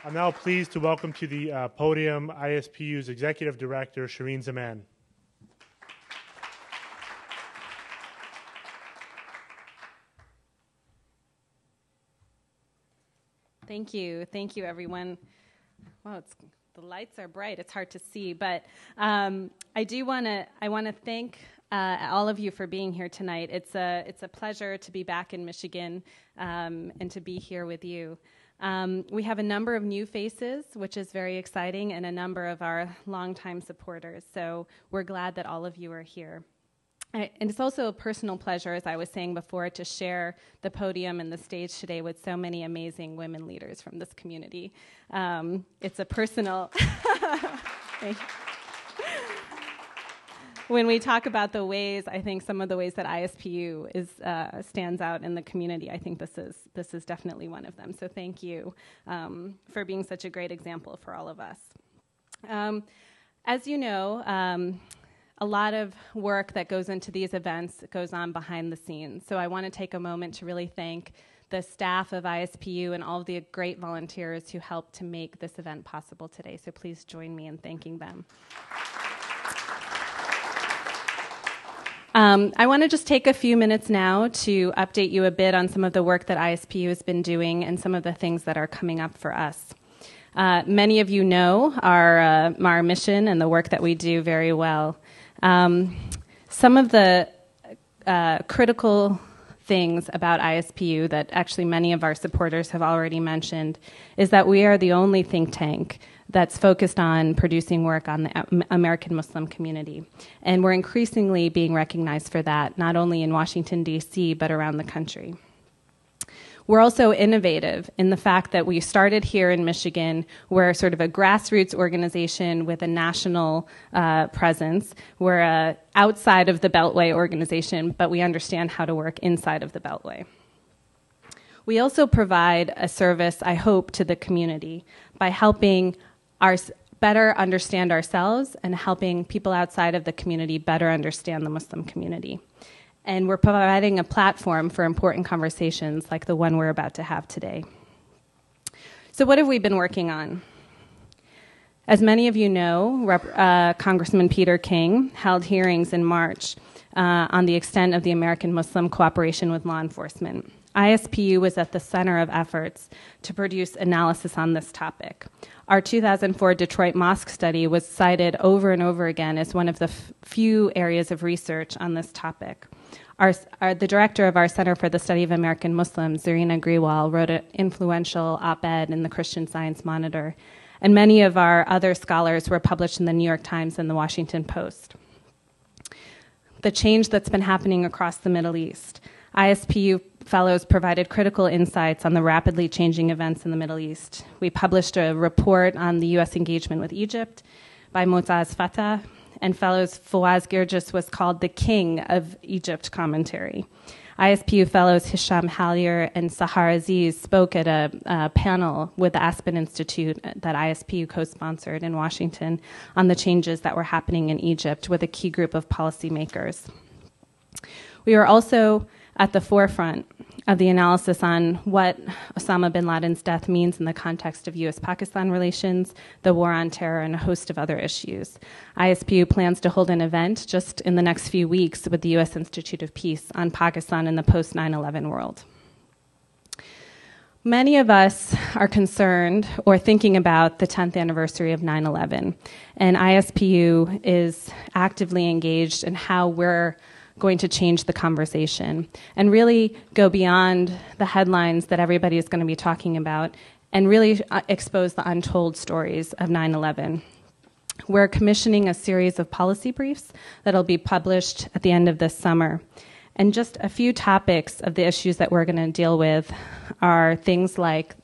I'm now pleased to welcome to the podium ISPU's Executive Director, Shireen Zaman. Thank you, everyone. Wow, the lights are bright. It's hard to see, but I want to thank all of you for being here tonight. It's a pleasure to be back in Michigan and to be here with you. We have a number of new faces, which is very exciting, and a number of our longtime supporters. So we're glad that all of you are here. And it's also a personal pleasure, as I was saying before, to share the podium and the stage today with so many amazing women leaders from this community. It's a personal... When we talk about the ways, I think some of the ways that ISPU stands out in the community, I think this is definitely one of them. So thank you for being such a great example for all of us. As you know, a lot of work that goes into these events goes on behind the scenes. So I want to take a moment to really thank the staff of ISPU and all of the great volunteers who helped to make this event possible today. So please join me in thanking them. I want to just take a few minutes now to update you a bit on some of the work that ISPU has been doing and some of the things that are coming up for us. Many of you know our mission and the work that we do very well. Some of the critical things about ISPU that actually many of our supporters have already mentioned is that we are the only think tank that's focused on producing work on the American Muslim community. And we're increasingly being recognized for that, not only in Washington, D.C., but around the country. We're also innovative in the fact that we started here in Michigan. We're sort of a grassroots organization with a national presence. We're outside of the Beltway organization, but we understand how to work inside of the Beltway. We also provide a service, I hope, to the community by helping better understand ourselves and helping people outside of the community better understand the Muslim community. And we're providing a platform for important conversations like the one we're about to have today. So what have we been working on? As many of you know, Congressman Peter King held hearings in March on the extent of the American Muslim cooperation with law enforcement. ISPU was at the center of efforts to produce analysis on this topic. Our 2004 Detroit Mosque study was cited over and over again as one of the few areas of research on this topic. The director of our Center for the Study of American Muslims, Zarina Grewal, wrote an influential op-ed in the Christian Science Monitor, and many of our other scholars were published in the New York Times and the Washington Post. The change that's been happening across the Middle East. ISPU fellows provided critical insights on the rapidly changing events in the Middle East. We published a report on the U.S. engagement with Egypt by Motaz Fatah, and fellows Fawaz Girgis was called the king of Egypt commentary. ISPU fellows Hisham Halyar and Sahar Aziz spoke at a panel with the Aspen Institute that ISPU co-sponsored in Washington on the changes that were happening in Egypt with a key group of policymakers. We were also at the forefront of the analysis on what Osama bin Laden's death means in the context of U.S.-Pakistan relations, the war on terror, and a host of other issues. ISPU plans to hold an event just in the next few weeks with the U.S. Institute of Peace on Pakistan in the post-9/11 world. Many of us are concerned or thinking about the 10th anniversary of 9/11, and ISPU is actively engaged in how we're going to change the conversation and really go beyond the headlines that everybody is going to be talking about and really expose the untold stories of 9/11. We're commissioning a series of policy briefs that'll be published at the end of this summer. And just a few topics of the issues that we're going to deal with are things like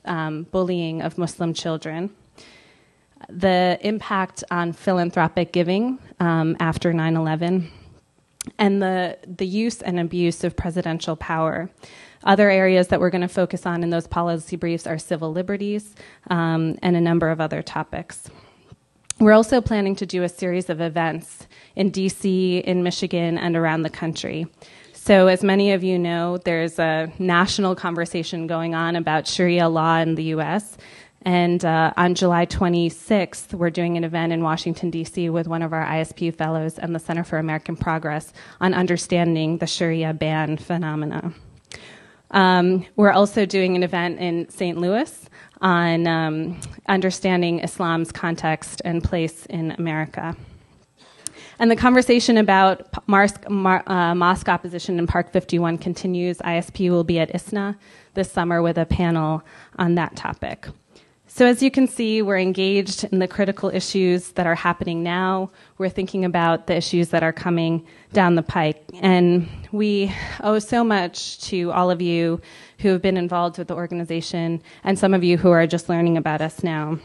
bullying of Muslim children, the impact on philanthropic giving after 9/11, and the use and abuse of presidential power. Other areas that we're going to focus on in those policy briefs are civil liberties and a number of other topics. We're also planning to do a series of events in D.C., in Michigan, and around the country. So as many of you know, there's a national conversation going on about Sharia law in the U.S., And on July 26th, we're doing an event in Washington, D.C. with one of our ISPU fellows and the Center for American Progress on understanding the Sharia ban phenomena. We're also doing an event in St. Louis on understanding Islam's context and place in America. And the conversation about mosque opposition in Park 51 continues. ISPU will be at ISNA this summer with a panel on that topic. So as you can see, we're engaged in the critical issues that are happening now. We're thinking about the issues that are coming down the pike. And we owe so much to all of you who have been involved with the organization and some of you who are just learning about us now.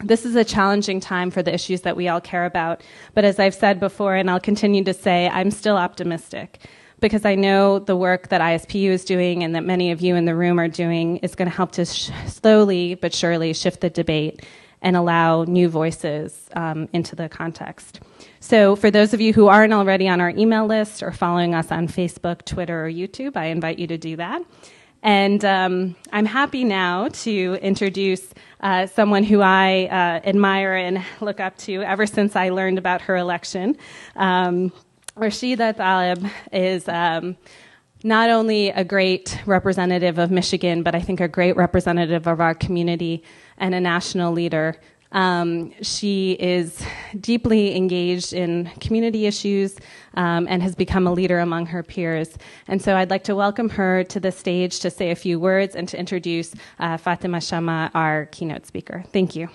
This is a challenging time for the issues that we all care about. But as I've said before, and I'll continue to say, I'm still optimistic, because I know the work that ISPU is doing and that many of you in the room are doing is going to help to slowly but surely shift the debate and allow new voices into the context. So for those of you who aren't already on our email list or following us on Facebook, Twitter, or YouTube, I invite you to do that. And I'm happy now to introduce someone who I admire and look up to ever since I learned about her election. Rashida Tlaib is not only a great representative of Michigan, but I think a great representative of our community and a national leader. She is deeply engaged in community issues and has become a leader among her peers. And so I'd like to welcome her to the stage to say a few words and to introduce Fatima Shama, our keynote speaker. Thank you.